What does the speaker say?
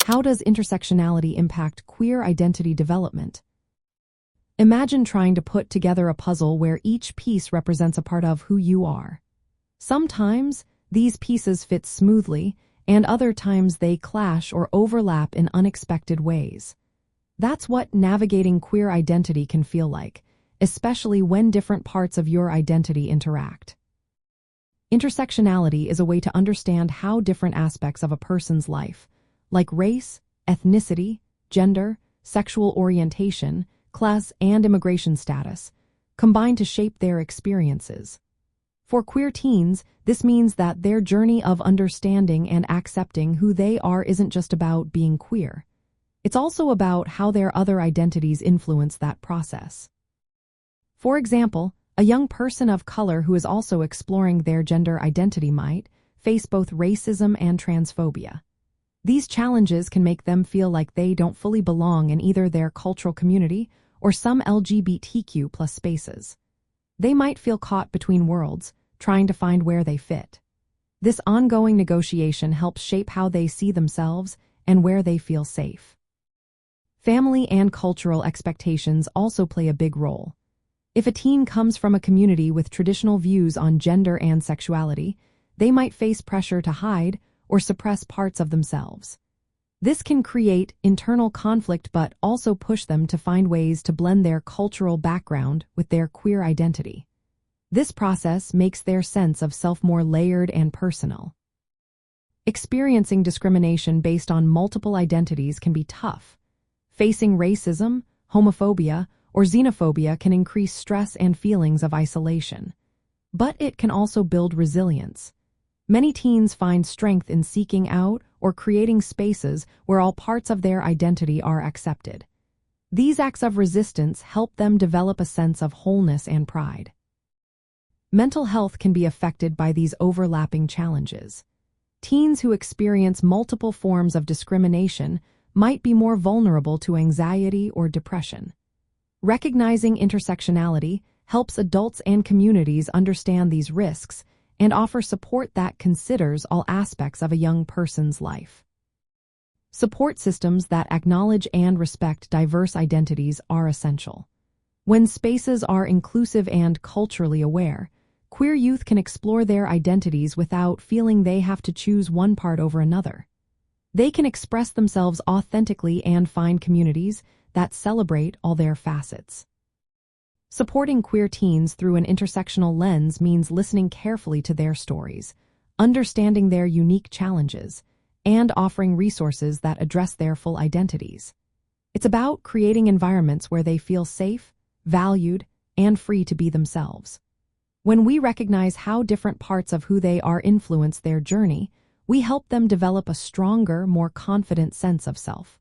How does intersectionality impact queer identity development? Imagine trying to put together a puzzle where each piece represents a part of who you are. Sometimes these pieces fit smoothly, and other times they clash or overlap in unexpected ways. That's what navigating queer identity can feel like, especially when different parts of your identity interact. Intersectionality is a way to understand how different aspects of a person's life, like race, ethnicity, gender, sexual orientation, class, and immigration status, combine to shape their experiences. For queer teens, this means that their journey of understanding and accepting who they are isn't just about being queer. It's also about how their other identities influence that process. For example, a young person of color who is also exploring their gender identity might face both racism and transphobia. These challenges can make them feel like they don't fully belong in either their cultural community or some LGBTQ+ spaces. They might feel caught between worlds, trying to find where they fit. This ongoing negotiation helps shape how they see themselves and where they feel safe. Family and cultural expectations also play a big role. If a teen comes from a community with traditional views on gender and sexuality, they might face pressure to hide or suppress parts of themselves. This can create internal conflict but also push them to find ways to blend their cultural background with their queer identity. This process makes their sense of self more layered and personal. Experiencing discrimination based on multiple identities can be tough. Facing racism, homophobia, or xenophobia can increase stress and feelings of isolation. But it can also build resilience. Many teens find strength in seeking out or creating spaces where all parts of their identity are accepted. These acts of resistance help them develop a sense of wholeness and pride. Mental health can be affected by these overlapping challenges. Teens who experience multiple forms of discrimination might be more vulnerable to anxiety or depression. Recognizing intersectionality helps adults and communities understand these risks and offer support that considers all aspects of a young person's life. Support systems that acknowledge and respect diverse identities are essential. When spaces are inclusive and culturally aware, queer youth can explore their identities without feeling they have to choose one part over another. They can express themselves authentically and find communities that celebrate all their facets. Supporting queer teens through an intersectional lens means listening carefully to their stories, understanding their unique challenges, and offering resources that address their full identities. It's about creating environments where they feel safe, valued, and free to be themselves. When we recognize how different parts of who they are influence their journey, we help them develop a stronger, more confident sense of self.